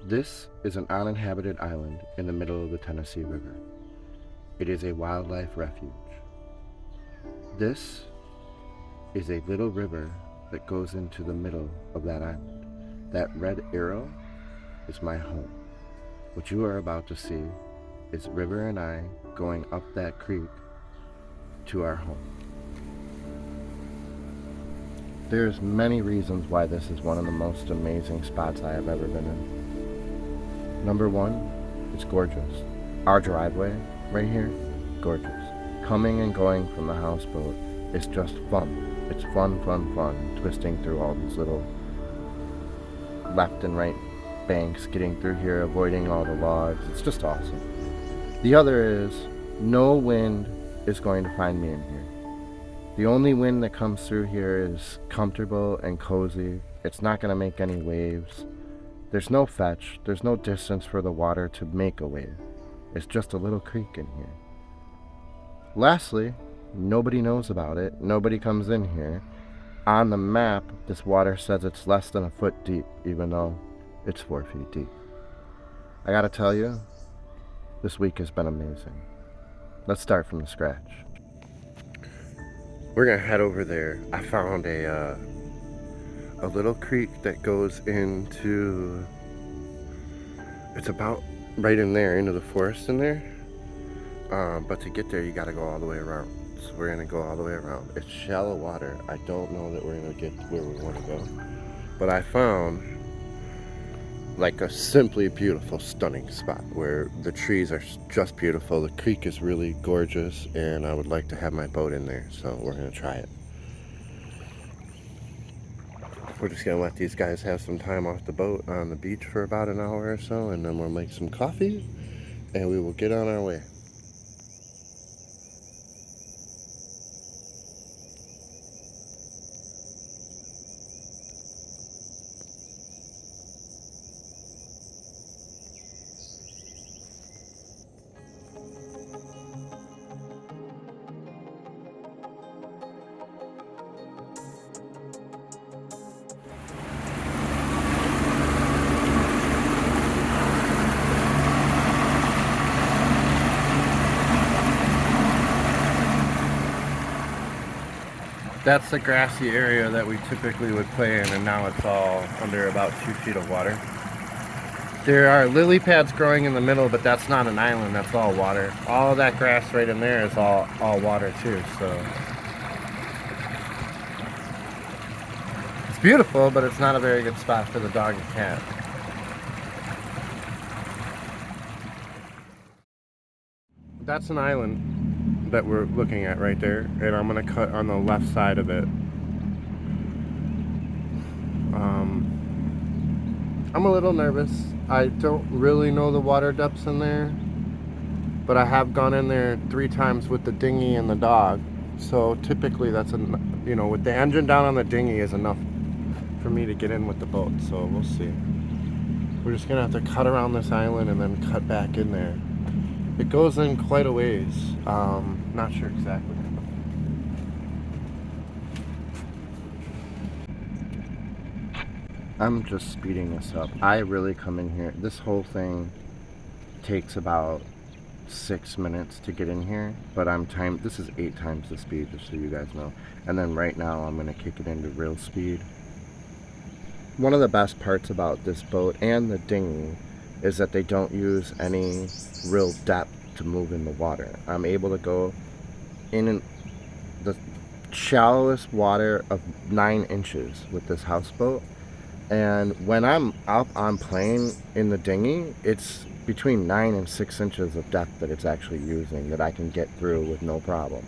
This is an uninhabited island in the middle of the Tennessee River. It is a wildlife refuge. This is a little river that goes into the middle of that island. That red arrow is my home. What you are about to see is River and I going up that creek to our home. There's many reasons why this is one of the most amazing spots I have ever been in. Number one, it's gorgeous. Our driveway right here, gorgeous. Coming and going from the houseboat is just fun. It's fun, twisting through all these little left and right banks, getting through here, avoiding all the logs. It's just awesome. The other is, no wind is going to find me in here. The only wind that comes through here is comfortable and cozy. It's not going to make any waves. There's no fetch. There's no distance for the water to make a wave. It's just a little creek in here. Lastly, nobody knows about it. Nobody comes in here. On the map, this water says it's less than a foot deep, even though it's 4 feet deep. I gotta tell you, this week has been amazing. Let's start from the scratch. We're gonna head over there. I found a little creek that goes into, it's about right in there, into the forest in there. But to get there, you gotta go all the way around. So we're gonna go all the way around. It's shallow water. I don't know that we're gonna get where we wanna go. But I found like a simply beautiful, stunning spot where the trees are just beautiful. The creek is really gorgeous, and I would like to have my boat in there, so we're gonna try it. We're just gonna let these guys have some time off the boat on the beach for about an hour or so, and then we'll make some coffee and we will get on our way. That's the grassy area that we typically would play in, and now it's all under about 2 feet of water. There are lily pads growing in the middle, but that's not an island, that's all water. All of that grass right in there is all water too, so. It's beautiful, but it's not a very good spot for the dog and cat. That's an island that we're looking at right there, and I'm gonna cut on the left side of it. I'm a little nervous. I don't really know the water depths in there, but I have gone in there 3 times with the dinghy and the dog, so typically that's with the engine down on the dinghy is enough for me to get in with the boat, so we'll see. We're just gonna have to cut around this island and then cut back in there. It goes in quite a ways. Not sure exactly. I'm just speeding this up. I really come in here. This whole thing takes about 6 minutes to get in here, but this is 8 times the speed, just so you guys know. And then right now I'm gonna kick it into real speed. One of the best parts about this boat and the dinghy is that they don't use any real depth to move in the water. I'm able to go in the shallowest water of 9 inches with this houseboat, and when I'm up on plane in the dinghy, it's between 9 and 6 inches of depth that it's actually using that I can get through with no problem.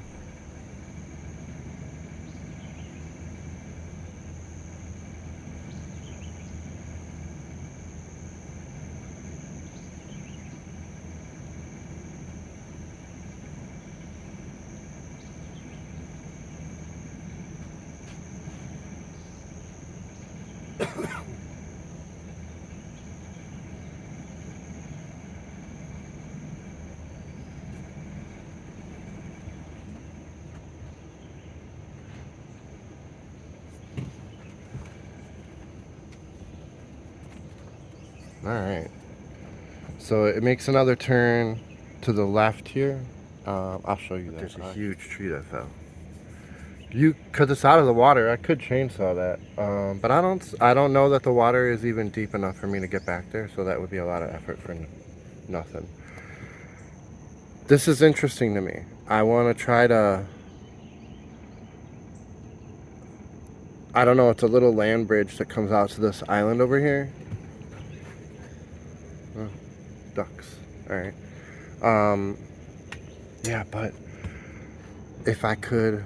Alright. So it makes another turn to the left here. I'll show you that. There's a huge tree that fell. Cause it's out of the water, I could chainsaw that. But I don't know that the water is even deep enough for me to get back there, so that would be a lot of effort for nothing. This is interesting to me. I want to try to, I don't know, it's a little land bridge that comes out to this island over here. Oh, ducks. Alright. Yeah, but if I could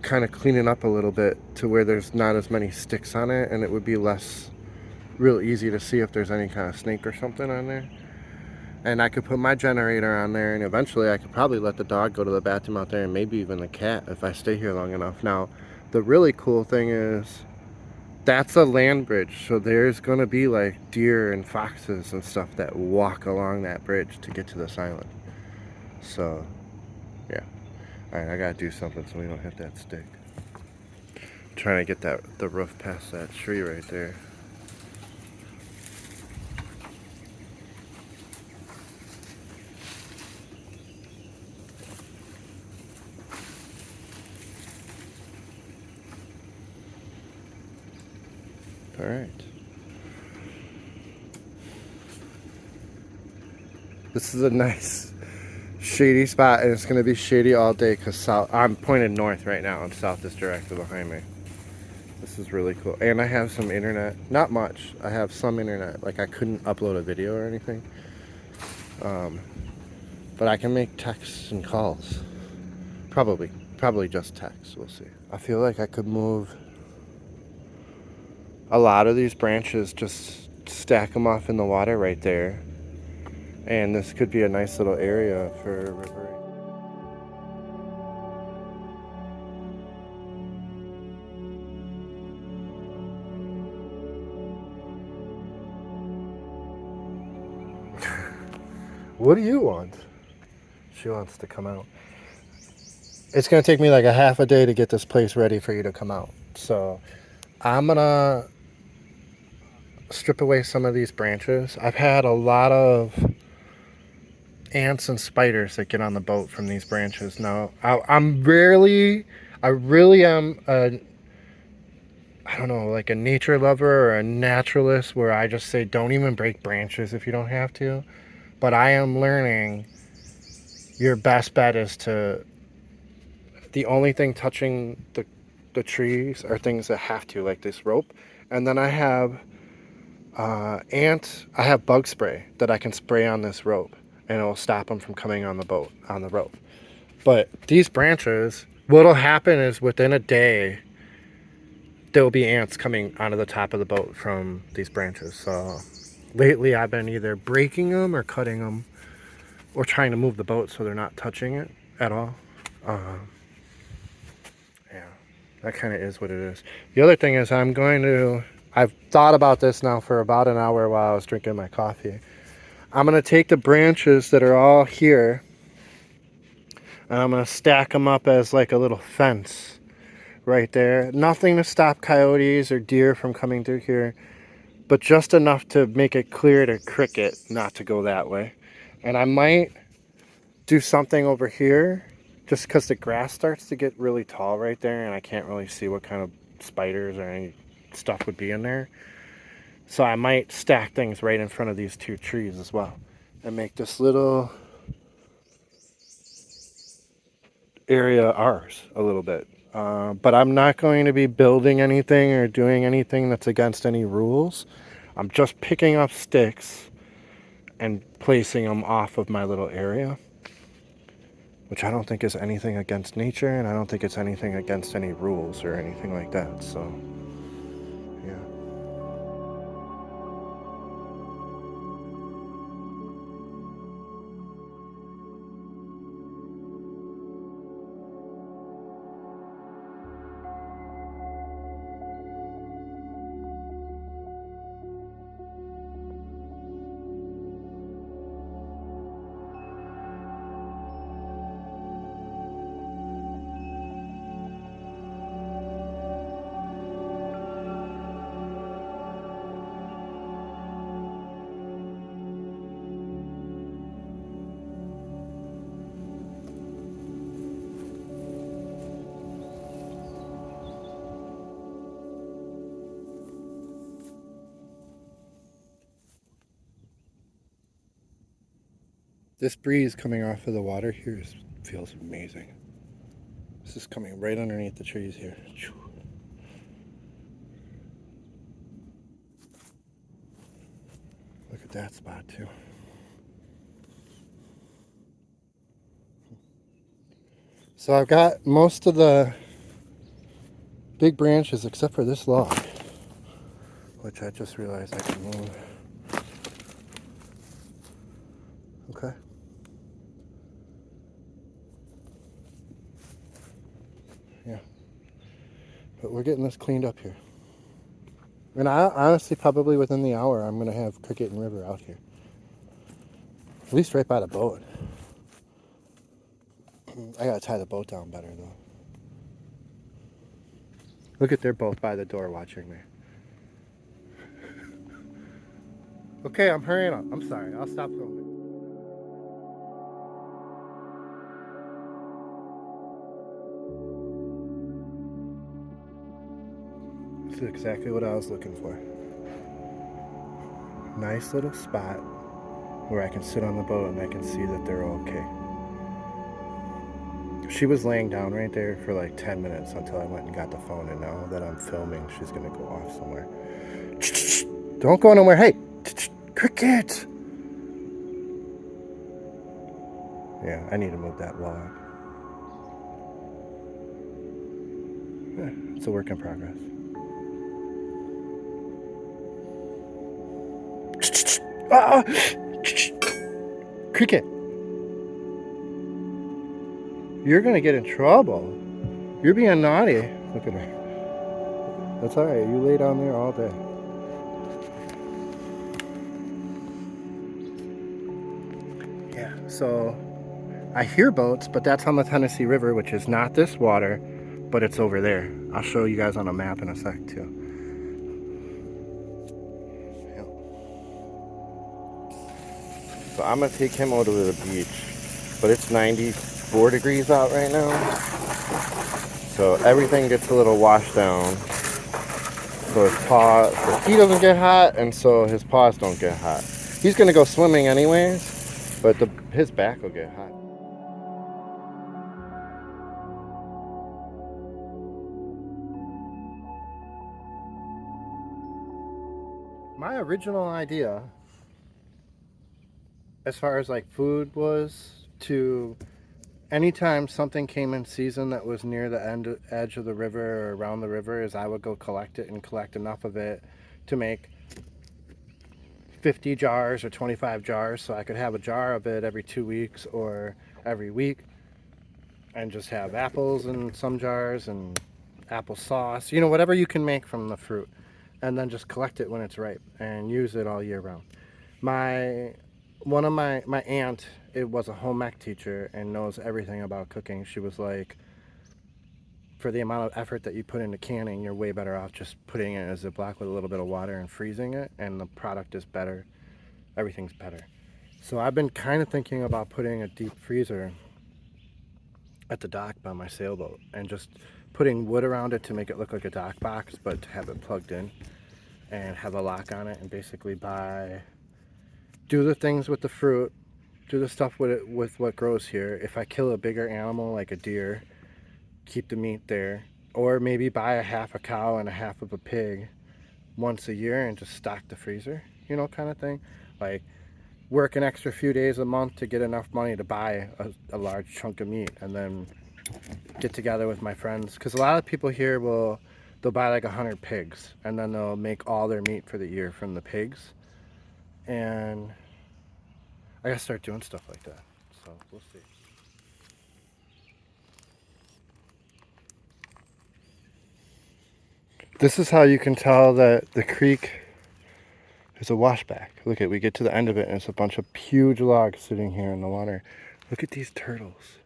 kind of clean it up a little bit to where there's not as many sticks on it, and it would be real easy to see if there's any kind of snake or something on there. And I could put my generator on there, and eventually I could probably let the dog go to the bathroom out there, and maybe even the cat if I stay here long enough. Now, the really cool thing is that's a land bridge, so there's gonna be like deer and foxes and stuff that walk along that bridge to get to this island. So yeah. Alright, I gotta do something so we don't hit that stick. I'm trying to get the roof past that tree right there. Alright. This is a nice shady spot, and it's going to be shady all day because south. I'm pointed north right now, and south is directly behind me. This is really cool. And I have some internet. Not much. I have some internet. Like, I couldn't upload a video or anything. But I can make texts and calls. Probably just text. We'll see. I feel like I could move a lot of these branches, just stack them off in the water right there. And this could be a nice little area for river. What do you want? She wants to come out. It's going to take me like a half a day to get this place ready for you to come out. So I'm going to strip away some of these branches. I've had a lot of ants and spiders that get on the boat from these branches. Now, I really am I don't know, like a nature lover or a naturalist where I just say don't even break branches if you don't have to. But I am learning your best bet is to, the only thing touching the trees are things that have to, like this rope. And then I have I have bug spray that I can spray on this rope, and it'll stop them from coming on the rope. But these branches, what'll happen is within a day, there'll be ants coming onto the top of the boat from these branches. So lately I've been either breaking them or cutting them or trying to move the boat so they're not touching it at all. Yeah, that kind of is what it is. The other thing is I've thought about this now for about an hour while I was drinking my coffee. I'm going to take the branches that are all here and I'm going to stack them up as like a little fence right there. Nothing to stop coyotes or deer from coming through here, but just enough to make it clear to cricket not to go that way. And I might do something over here just because the grass starts to get really tall right there and I can't really see what kind of spiders or any stuff would be in there. So I might stack things right in front of these two trees as well and make this little area ours a little bit. But I'm not going to be building anything or doing anything that's against any rules. I'm just picking up sticks and placing them off of my little area, which I don't think is anything against nature, and I don't think it's anything against any rules or anything like that. So yeah. This breeze coming off of the water here feels amazing. This is coming right underneath the trees here. Look at that spot too. So I've got most of the big branches except for this log, which I just realized I can move. Okay. Yeah. But we're getting this cleaned up here. And I honestly, probably within the hour, I'm going to have Cricket and River out here. At least right by the boat. I got to tie the boat down better, though. Look at, they're both by the door watching me. Okay, I'm hurrying up. I'm sorry. I'll stop filming. This is exactly what I was looking for. Nice little spot where I can sit on the boat and I can see that they're okay. She was laying down right there for like 10 minutes until I went and got the phone, and now that I'm filming, she's gonna go off somewhere. Don't go nowhere. Hey, Cricket! Yeah, I need to move that log. Yeah, it's a work in progress. Ah! Cricket! You're gonna get in trouble. You're being naughty. Look at her. That's alright, you lay down there all day. Yeah, so I hear boats, but that's on the Tennessee River, which is not this water, but it's over there. I'll show you guys on a map in a sec too. Yep. So I'm gonna take him over to the beach, but it's 94 degrees out right now. So everything gets a little washed down. So he doesn't get hot, and so his paws don't get hot. He's gonna go swimming anyways, but his back will get hot. My original idea, as far as like food, was to anytime something came in season that was near the edge of the river or around the river, is I would go collect it and collect enough of it to make 50 jars or 25 jars, so I could have a jar of it every 2 weeks or every week, and just have apples in some jars and apple sauce, you know, whatever you can make from the fruit, and then just collect it when it's ripe and use it all year round. My aunt, it was a home ec teacher and knows everything about cooking. She was like, for the amount of effort that you put into canning, you're way better off just putting it in a Ziploc with a little bit of water and freezing it, and the product is better. Everything's better. So I've been kind of thinking about putting a deep freezer at the dock by my sailboat and just putting wood around it to make it look like a dock box, but to have it plugged in and have a lock on it, and basically do the things with the fruit, do the stuff with it, with what grows here. If I kill a bigger animal like a deer, keep the meat there, or maybe buy a half a cow and a half of a pig once a year and just stock the freezer, you know, kind of thing. Like, work an extra few days a month to get enough money to buy a large chunk of meat, and then get together with my friends, because a lot of people here they'll buy like 100 pigs, and then they'll make all their meat for the year from the pigs. And I gotta start doing stuff like that, so we'll see. This is how you can tell that the creek is a washback. Look at, we get to the end of it and it's a bunch of huge logs sitting here in the water. Look at these turtles.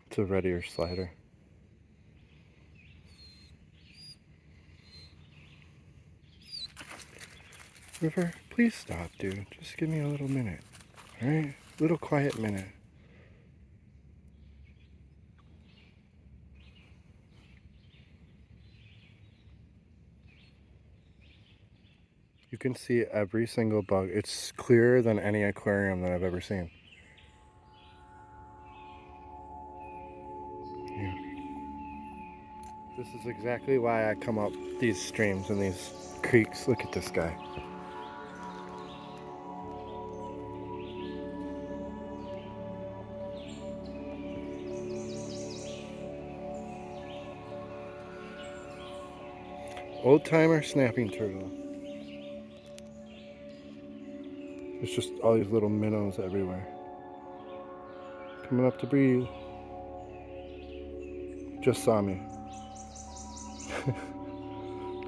It's a red ear slider. River, please stop, dude. Just give me a little minute. Alright? Little quiet minute. You can see every single bug. It's clearer than any aquarium that I've ever seen. Yeah. This is exactly why I come up these streams and these creeks. Look at this guy. Old timer snapping turtle. There's just all these little minnows everywhere. Coming up to breathe. Just saw me.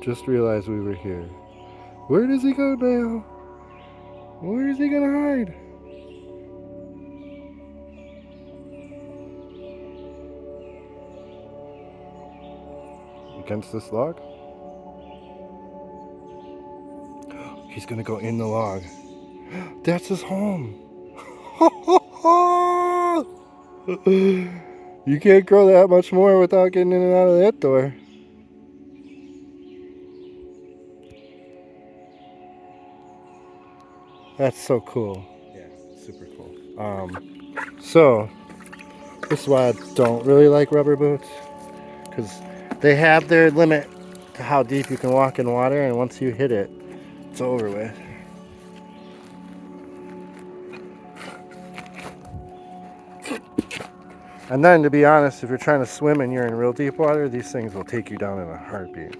Just realized we were here. Where does he go now? Where is he gonna hide? Against this log? He's gonna go in the log. That's his home. You can't grow that much more without getting in and out of that door. That's so cool. Yeah, super cool. So this is why I don't really like rubber boots, because they have their limit to how deep you can walk in water, and once you hit it, it's over with. And then, to be honest, if you're trying to swim and you're in real deep water, these things will take you down in a heartbeat.